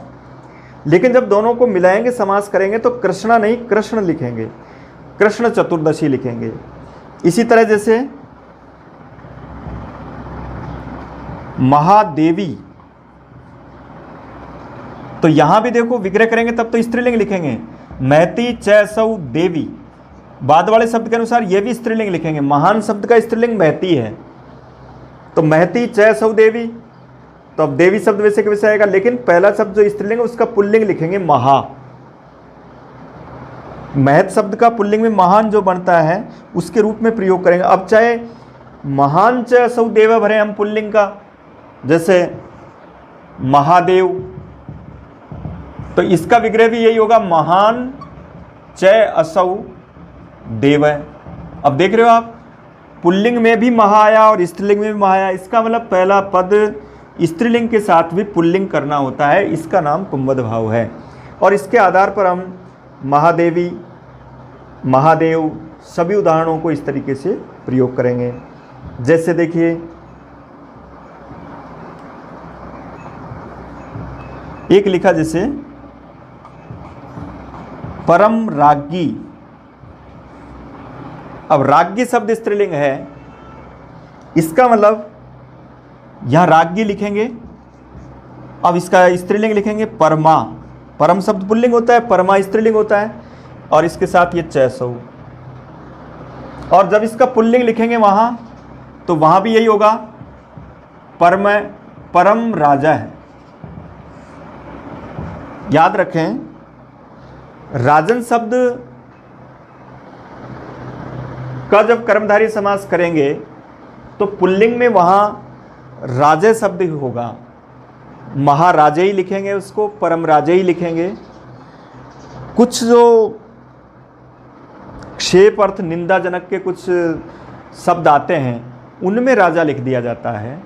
लेकिन जब दोनों को मिलाएंगे, समास करेंगे, तो कृष्णा नहीं कृष्ण लिखेंगे, कृष्ण चतुर्दशी लिखेंगे। इसी तरह जैसे महादेवी, तो यहां भी देखो विग्रह करेंगे तब तो स्त्रीलिंग लिखेंगे, महती च सौ देवी। बाद वाले शब्द के अनुसार यह भी स्त्रीलिंग लिखेंगे। महान शब्द का स्त्रीलिंग महती है, तो महती च सौ देवी, तो अब देवी शब्द वैसे के वैसे आएगा, लेकिन पहला शब्द जो स्त्रीलिंग है उसका पुल्लिंग लिखेंगे महा। महत शब्द का पुल्लिंग में महान जो बनता है उसके रूप में प्रयोग करेंगे। अब चाहे महान च सौ देव भरे हम पुल्लिंग का, जैसे महादेव, तो इसका विग्रह भी यही होगा, महान च असौ देव। अब देख रहे हो आप, पुल्लिंग में भी महा आया और स्त्रीलिंग में भी महा आया। इसका मतलब पहला पद स्त्रीलिंग के साथ भी पुल्लिंग करना होता है, इसका नाम पुंवद भाव है। और इसके आधार पर हम महादेवी, महादेव सभी उदाहरणों को इस तरीके से प्रयोग करेंगे। जैसे देखिए एक लिखा जैसे परम राज्ञी। अब राज्ञी शब्द स्त्रीलिंग है, इसका मतलब यहां राज्ञी लिखेंगे, अब इसका स्त्रीलिंग लिखेंगे परमा। परम शब्द पुल्लिंग होता है, परमा स्त्रीलिंग होता है, और इसके साथ ये चैसौ। और जब इसका पुल्लिंग लिखेंगे वहां, तो वहां भी यही होगा, परम, परम राजा है। याद रखें, राजन शब्द का जब कर्मधारय समास करेंगे तो पुल्लिंग में वहां राजे शब्द होगा, महाराजे ही लिखेंगे उसको, परम राजे ही लिखेंगे। कुछ जो क्षेप अर्थ निंदाजनक के कुछ शब्द आते हैं उनमें राजा लिख दिया जाता है,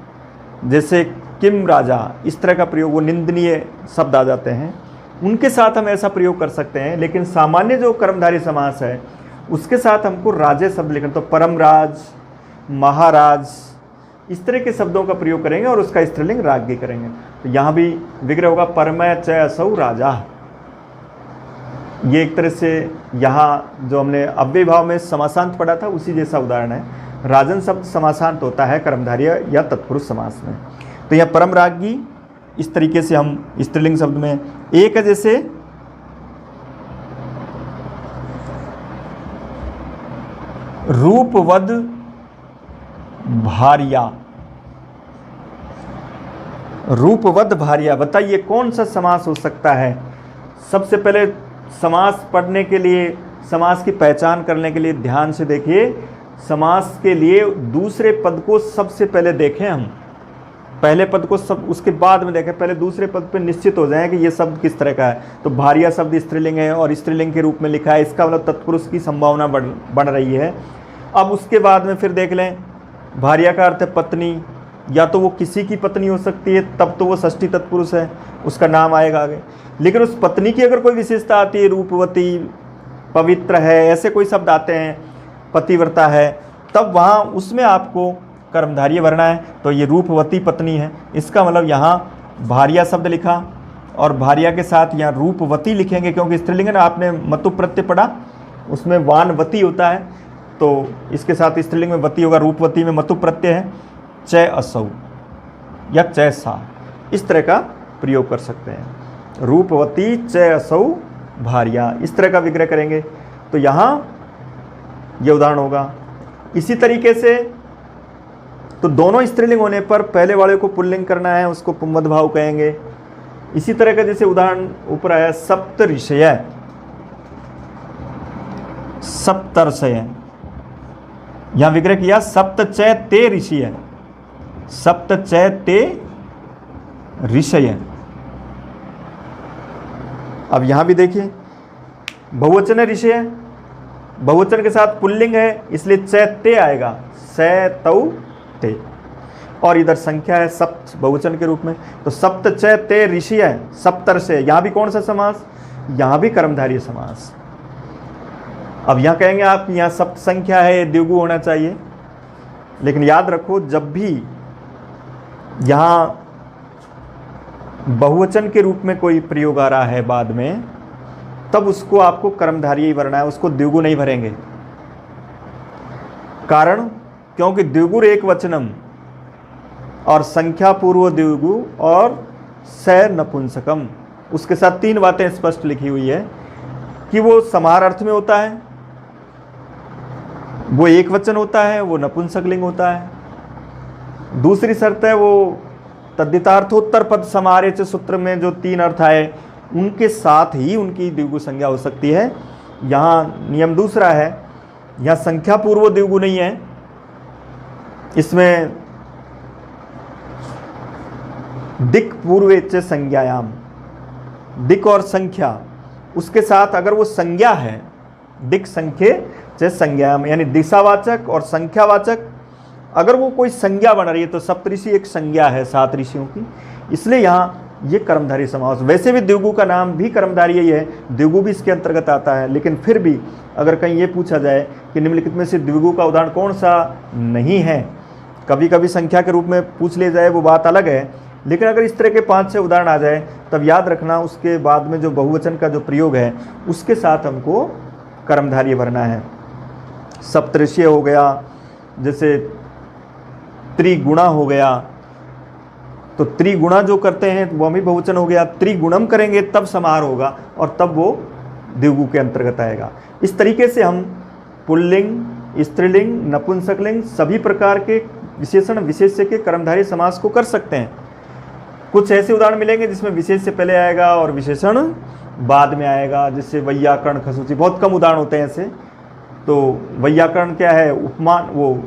जैसे किम राजा, इस तरह का प्रयोग, वो निंदनीय शब्द आ जाते हैं, उनके साथ हम ऐसा प्रयोग कर सकते हैं। लेकिन सामान्य जो कर्मधारय समास है उसके साथ हमको राजे शब्द लिखना, तो परम राज, महाराज, इस तरह के शब्दों का प्रयोग करेंगे और उसका स्त्रीलिंग राज्ञी करेंगे। तो यहाँ भी विग्रह होगा परमय च असौ राजा। ये एक तरह से यहाँ जो हमने अव्यय भाव में समासांत पढ़ा था उसी जैसा उदाहरण है। राजन शब्द समासांत होता है कर्मधारय या तत्पुरुष समास में। तो यह परम राज्ञी, इस तरीके से हम स्त्रीलिंग शब्द में एक है, जैसे रूपवद भार्या। रूपवद भार्या, बताइए कौन सा समास हो सकता है। सबसे पहले समास पढ़ने के लिए, समास की पहचान करने के लिए ध्यान से देखिए। समास के लिए दूसरे पद को सबसे पहले देखें हम, पहले पद को सब उसके बाद में देखें। पहले दूसरे पद पे निश्चित हो जाएं कि ये शब्द किस तरह का है। तो भार्या शब्द स्त्रीलिंग है और स्त्रीलिंग के रूप में लिखा है, इसका मतलब तत्पुरुष की संभावना बढ़ रही है। अब उसके बाद में फिर देख लें, भार्या का अर्थ है पत्नी, या तो वो किसी की पत्नी हो सकती है, तब तो वो षष्ठी तत्पुरुष है, उसका नाम आएगा आगे। लेकिन उस पत्नी की अगर कोई विशेषता आती है, रूपवती, पवित्र है, ऐसे कोई शब्द आते हैं, पतिव्रता है, तब वहाँ उसमें आपको कर्मधारय भरना है। तो ये रूपवती पत्नी है, इसका मतलब यहाँ भार्या शब्द लिखा और भार्या के साथ यहाँ रूपवती लिखेंगे, क्योंकि स्त्रीलिंग है ना, आपने मतु प्रत्यय पढ़ा, उसमें वानवती होता है, तो इसके साथ स्त्रीलिंग में वती होगा। रूपवती में मतु प्रत्यय है, चय असौ या चय सा, इस तरह का प्रयोग कर सकते हैं। रूपवती चय असौ भार्या, इस तरह का विग्रह करेंगे तो यहाँ ये उदाहरण होगा। इसी तरीके से तो दोनों स्त्रीलिंग होने पर पहले वाले को पुल्लिंग करना है, उसको पुंवद भाव कहेंगे। इसी तरह का जैसे उदाहरण ऊपर आया, सप्त ऋषय, सप्तर्षय, यहां विग्रह किया सप्त चय ते ऋषि है, सप्त चय ते ऋषय। अब यहां भी देखिए बहुवचन है ऋषय, बहुवचन के साथ पुल्लिंग है, इसलिए चैत्य आएगा, सै तौ ते, और इधर संख्या है सप्त बहुवचन के रूप में, तो सप्त च ते ऋषि है, सप्तर से। यहाँ भी कौन सा समास, यहाँ भी कर्मधारय समास। अब यहाँ कहेंगे आप यहाँ सप्त संख्या है, द्विगु होना चाहिए, लेकिन याद रखो जब भी यहाँ बहुवचन के रूप में कोई प्रयोग आ रहा है बाद में, तब उसको आपको कर्मधारय ही भरना है, उसको द्विगु नहीं भरेंगे। कारण क्योंकि द्विगुर एक वचनम और संख्या पूर्व द्विगु और स नपुंसकम, उसके साथ 3 बातें स्पष्ट लिखी हुई है कि वो समाहार अर्थ में होता है, वो एक वचन होता है, वो नपुंसकलिंग होता है। दूसरी शर्त है वो तद्धितार्थोत्तर पद समाहारे च सूत्र में जो 3 अर्थ आए उनके साथ ही उनकी द्विगु संज्ञा हो सकती है। यहाँ नियम दूसरा है, यहाँ संख्या पूर्व द्विगु नहीं है, इसमें दिक् पूर्वे च संज्ञायाम, दिक् और संख्या उसके साथ अगर वो संज्ञा है, दिक् संख्ये च संज्ञायाम, यानी दिशावाचक और संख्यावाचक अगर वो कोई संज्ञा बन रही है तो सप्तऋषि एक संज्ञा है 7 ऋषियों की, इसलिए यहाँ ये कर्मधारय समास। वैसे भी द्विगु का नाम भी कर्मधारय ही है, द्विगु भी इसके अंतर्गत आता है, लेकिन फिर भी अगर कहीं ये पूछा जाए कि निम्नलिखित में से द्विगु का उदाहरण कौन सा नहीं है, कभी कभी संख्या के रूप में पूछ ले जाए वो बात अलग है, लेकिन अगर इस तरह के 5-6 उदाहरण आ जाए तब याद रखना उसके बाद में जो बहुवचन का जो प्रयोग है उसके साथ हमको कर्मधारय भरना है। सप्तऋषि हो गया, जैसे त्रिगुणा हो गया, तो त्रिगुणा जो करते हैं वो भी बहुवचन हो गया, त्रिगुणम करेंगे तब समाहार होगा और तब वो द्विगु के अंतर्गत आएगा। इस तरीके से हम पुल्लिंग, स्त्रीलिंग, नपुंसकलिंग सभी प्रकार के विशेषण विशेष्य के कर्मधारय समास को कर सकते हैं। कुछ ऐसे उदाहरण मिलेंगे जिसमें विशेष्य पहले आएगा और विशेषण बाद में आएगा, जैसे वैयाकरण, खसूची, बहुत कम उदाहरण होते हैं ऐसे। तो वैयाकरण क्या है, उपमान, वो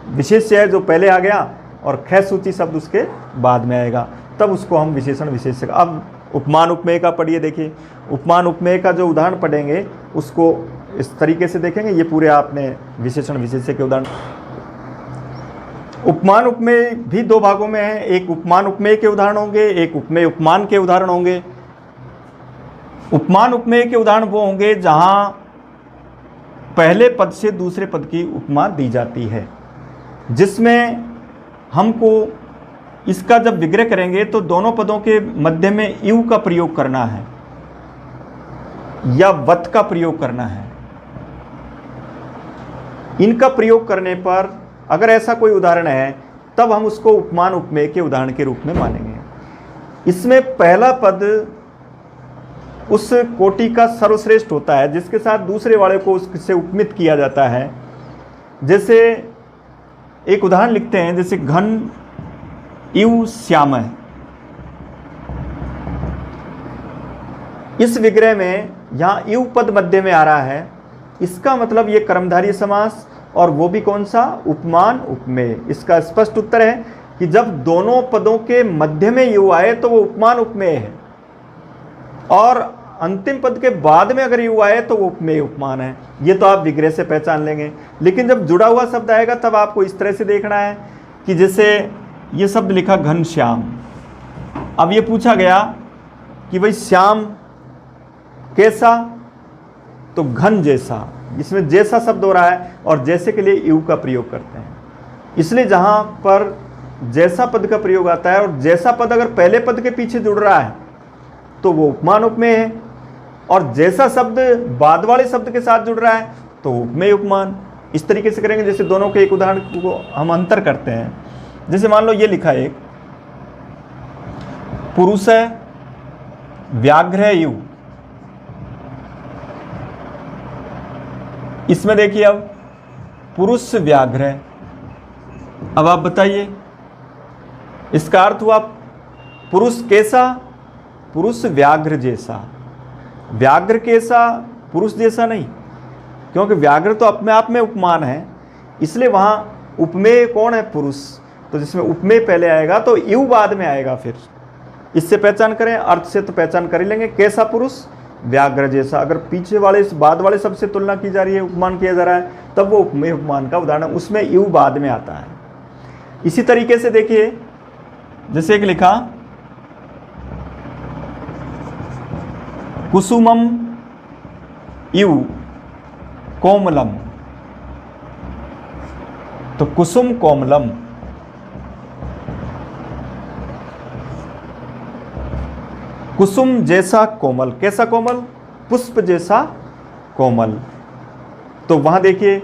विशेष्य है जो पहले आ गया और ख सूची शब्द उसके बाद में आएगा, तब उसको हम विशेषण विशेष्य। अब उपमान उपमेय का पढ़िए, देखिए उपमान उपमेय का जो उदाहरण पढ़ेंगे उसको इस तरीके से देखेंगे, ये पूरे आपने विशेषण विशेष्य के उदाहरण। उपमान उपमेय भी 2 भागों में है, एक उपमान उपमेय के उदाहरण होंगे, एक उपमेय उपमान के उदाहरण होंगे। उपमान उपमेय के उदाहरण वो होंगे जहां पहले पद से दूसरे पद की उपमा दी जाती है, जिसमें हमको इसका जब विग्रह करेंगे तो दोनों पदों के मध्य में यू का प्रयोग करना है या वत का प्रयोग करना है। इनका प्रयोग करने पर अगर ऐसा कोई उदाहरण है तब हम उसको उपमान उपमेय के उदाहरण के रूप में मानेंगे। इसमें पहला पद उस कोटि का सर्वश्रेष्ठ होता है जिसके साथ दूसरे वाले को उससे उपमित किया जाता है। जैसे एक उदाहरण लिखते हैं, जैसे घन इव श्याम। इस विग्रह में यहाँ इव पद मध्य में आ रहा है, इसका मतलब ये कर्मधारय समास, और वो भी कौन सा, उपमान उपमेय। इसका स्पष्ट उत्तर है कि जब दोनों पदों के मध्य में यू आए तो वो उपमान उपमेय है, और अंतिम पद के बाद में अगर यू आए तो वो उपमेय उपमान है। ये तो आप विग्रह से पहचान लेंगे, लेकिन जब जुड़ा हुआ शब्द आएगा तब आपको इस तरह से देखना है कि जैसे ये शब्द लिखा घनश्याम। अब ये पूछा गया कि भाई श्याम कैसा, तो घन जैसा, इसमें जैसा शब्द हो रहा है और जैसे के लिए यू का प्रयोग करते हैं। इसलिए जहां पर जैसा पद का प्रयोग आता है और जैसा पद अगर पहले पद के पीछे जुड़ रहा है तो वो उपमान उपमेय है, और जैसा शब्द बाद वाले शब्द के साथ जुड़ रहा है तो उपमेय उपमान। इस तरीके से करेंगे। जैसे दोनों के एक उदाहरण को हम अंतर करते हैं। जैसे मान लो ये लिखा है, एक पुरुष है व्याघ्र यु, इसमें देखिए अब पुरुष व्याघ्र है। अब आप बताइए इसका अर्थ हुआ पुरुष कैसा, पुरुष व्याघ्र जैसा। व्याघ्र कैसा, पुरुष जैसा नहीं, क्योंकि व्याघ्र तो अपने आप में उपमान है, इसलिए वहां उपमेय कौन है, पुरुष। तो जिसमें उपमेय पहले आएगा तो यू बाद में आएगा। फिर इससे पहचान करें, अर्थ से तो पहचान कर ही लेंगे, कैसा पुरुष, व्याघ्र जैसा। अगर पीछे वाले बाद वाले शब्द से तुलना की जा रही है, उपमान किया जा रहा है, तब वो उपमेय उपमान का उदाहरण, उसमें यू बाद में आता है। इसी तरीके से देखिए, जैसे एक लिखा कुसुमम इव कोमलम, तो कुसुम कोमलम, कुसुम जैसा कोमल, कैसा कोमल? पुष्प जैसा कोमल। तो वहां देखिए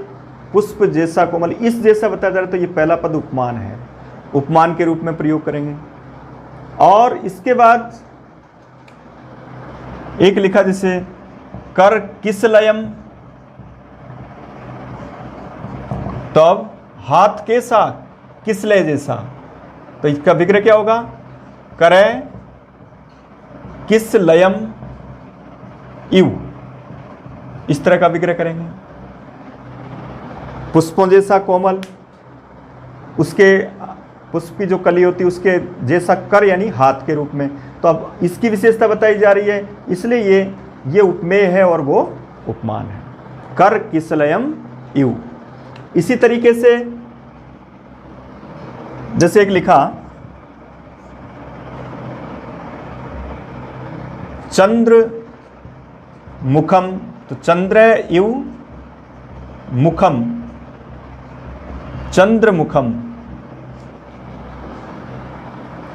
पुष्प जैसा कोमल, इस जैसा बताया जा रहा है, तो ये पहला पद उपमान है, उपमान के रूप में प्रयोग करेंगे। और इसके बाद एक लिखा जैसे कर किसलयम, तो अब हाथ कैसा? किसलय जैसा, तो इसका विग्रह क्या होगा? करे किसलयम इव, इस तरह का विग्रह करेंगे। पुष्पों जैसा कोमल, उसके पुष्प की जो कली होती है उसके जैसा कर, यानी हाथ के रूप में। तो अब इसकी विशेषता बताई जा रही है, इसलिए ये उपमेय है और वो उपमान है। कर किसलयम इव। इसी तरीके से जैसे एक लिखा चंद्र मुखम, तो चंद्र इव मुखम, चंद्र मुखम।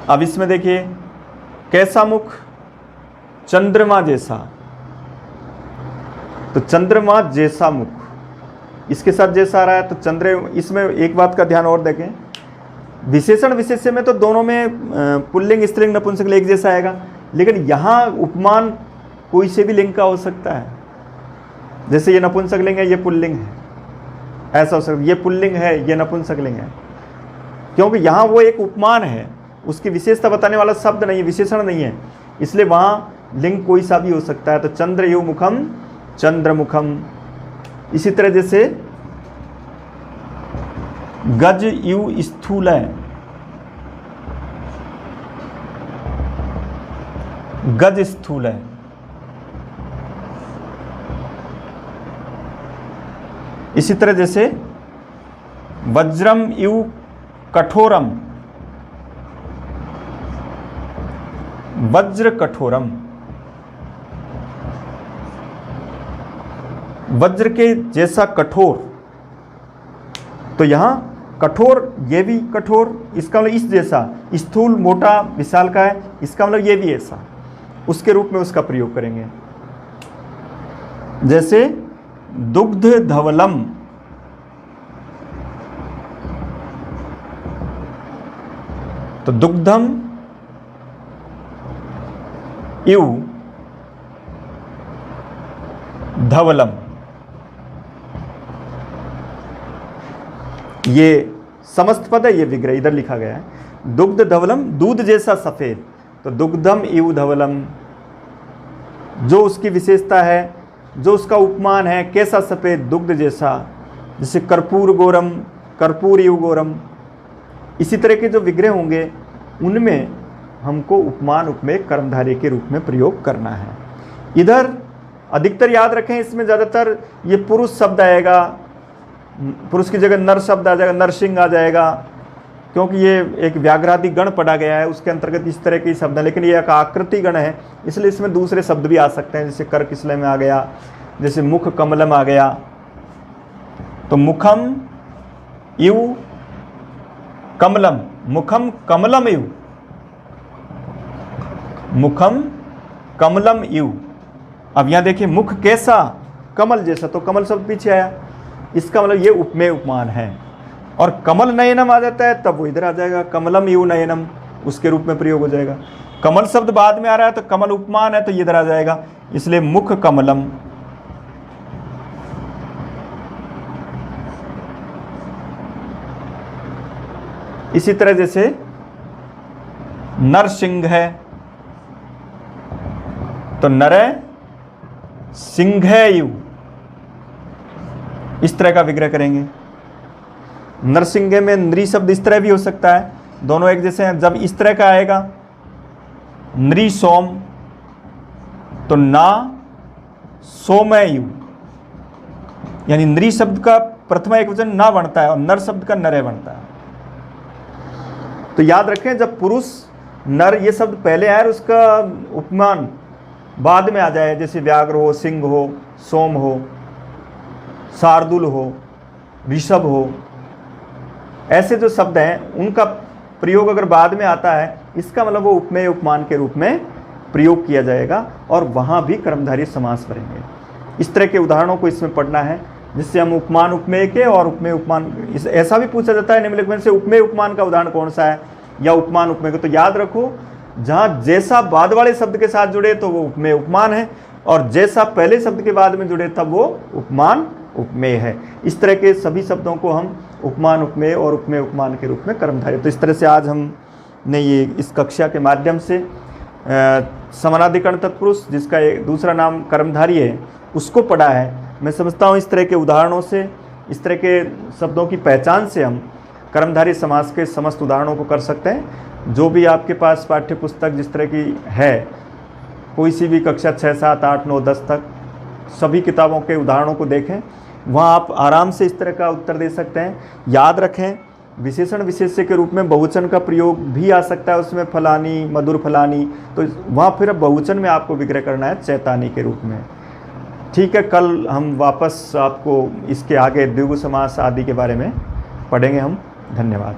अब इसमें देखिए कैसा मुख? चंद्रमा जैसा, तो चंद्रमा जैसा मुख, इसके साथ जैसा आ रहा है तो चंद्र। इसमें एक बात का ध्यान और देखें, विशेषण विशेष्य में तो दोनों में पुल्लिंग स्त्रीलिंग नपुंसक एक जैसा आएगा, लेकिन यहाँ उपमान कोई से भी लिंग का हो सकता है। जैसे ये नपुंसक लिंग है, ये पुल्लिंग है, ऐसा हो सकता है। ये पुल्लिंग है, ये नपुंसक लिंग है, क्योंकि यहाँ वो एक उपमान है, उसकी विशेषता बताने वाला शब्द नहीं है, विशेषण नहीं है, इसलिए वहाँ लिंग कोई सा भी हो सकता है। तो चंद्र यु मुखम, चंद्रमुखम। इसी तरह जैसे गज यु स्थूलय, गज स्थूलय। इसी तरह जैसे वज्रम यु कठोरम, वज्र कठोरम, वज्र के जैसा कठोर। तो यहां कठोर, ये भी कठोर, इसका मतलब इस जैसा, स्थूल मोटा विशाल का है, इसका मतलब ये भी ऐसा, उसके रूप में उसका प्रयोग करेंगे। जैसे दुग्ध धवलम, तो दुग्धम इव धवलम, ये समस्त पद है, ये विग्रह इधर लिखा गया है। दुग्ध धवलम, दूध जैसा सफेद, तो दुग्धम इव धवलम, जो उसकी विशेषता है, जो उसका उपमान है, कैसा सफेद? दुग्ध जैसा। जैसे कर्पूर गोरम, कर्पूर इव गोरम। इसी तरह के जो विग्रह होंगे उनमें हमको उपमान उपमेय कर्मधारय के रूप में प्रयोग करना है। इधर अधिकतर याद रखें, इसमें ज़्यादातर ये पुरुष शब्द आएगा, पुरुष की जगह नर शब्द आ जाएगा, नरसिंह आ जाएगा, क्योंकि ये एक व्याघ्रादि गण पढ़ा गया है, उसके अंतर्गत इस तरह के शब्द है। लेकिन ये एक आकृति गण है, इसलिए इसमें दूसरे शब्द भी आ सकते हैं, जैसे कर किसलय में आ गया, जैसे मुख कमलम आ गया। तो मुखम इव कमलम, मुखम कमलम इव, मुखम कमलम इव। अब यहां देखिए मुख कैसा? कमल जैसा, तो कमल शब्द पीछे आया, इसका मतलब ये उपमेय उपमान है। और कमल नयनम आ जाता है, तब वो इधर आ जाएगा, कमलम इव नयनम, उसके रूप में प्रयोग हो जाएगा। कमल शब्द बाद में आ रहा है, तो कमल उपमान है, तो ये इधर आ जाएगा, इसलिए मुख कमलम। इसी तरह जैसे नरसिंह है, तो नर सिंह यु, इस तरह का विग्रह करेंगे। नरसिंह में नृ शब्द इस तरह भी हो सकता है, दोनों एक जैसे हैं। जब इस तरह का आएगा नृ सोम, तो ना सोमय यु, यानी नृ शब्द का प्रथमा एक वचन ना बनता है और नर शब्द का नरे बनता है। तो याद रखें, जब पुरुष नर ये शब्द पहले आए और उसका उपमान बाद में आ जाए, जैसे व्याघ्र हो, सिंह हो, सोम हो, शार्दुल हो, ऋषभ हो, ऐसे जो शब्द हैं उनका प्रयोग अगर बाद में आता है, इसका मतलब वो उपमेय उपमान के रूप में प्रयोग किया जाएगा और वहाँ भी कर्मधारय समास बनेंगे। इस तरह के उदाहरणों को इसमें पढ़ना है, जिससे हम उपमान उपमेय के और उपमेय उपमान, ऐसा भी पूछा जाता है निम्नलिखित में से उपमेय उपमान का उदाहरण कौन सा है, या उपमान उपमेय का। तो याद रखो, जहाँ जैसा बाद वाले शब्द के साथ जुड़े तो वो उपमेय उपमान है, और जैसा पहले शब्द के बाद में जुड़े तब वो उपमान उपमेय है। इस तरह के सभी शब्दों को हम उपमान उपमेय और उपमेय उपमान के रूप में कर्मधारय। तो इस तरह से आज हमने ये इस कक्षा के माध्यम से समानाधिकरण तत्पुरुष, जिसका एक दूसरा नाम कर्मधारय है, उसको पढ़ा है। मैं समझता हूँ इस तरह के उदाहरणों से, इस तरह के शब्दों की पहचान से हम कर्मधारय समास के समस्त उदाहरणों को कर सकते हैं। जो भी आपके पास पाठ्य पुस्तक जिस तरह की है, कोई सी भी कक्षा 6, 7, 8, 9, 10 तक सभी किताबों के उदाहरणों को देखें, वहाँ आप आराम से इस तरह का उत्तर दे सकते हैं। याद रखें, विशेषण विशेष्य के रूप में बहुवचन का प्रयोग भी आ सकता है, उसमें फलानी, मधुर फलानी, तो वहाँ फिर बहुवचन में आपको विग्रह करना है चैतानी के रूप में। ठीक है, कल हम वापस आपको इसके आगे द्विगु समास आदि के बारे में पढ़ेंगे हम। धन्यवाद।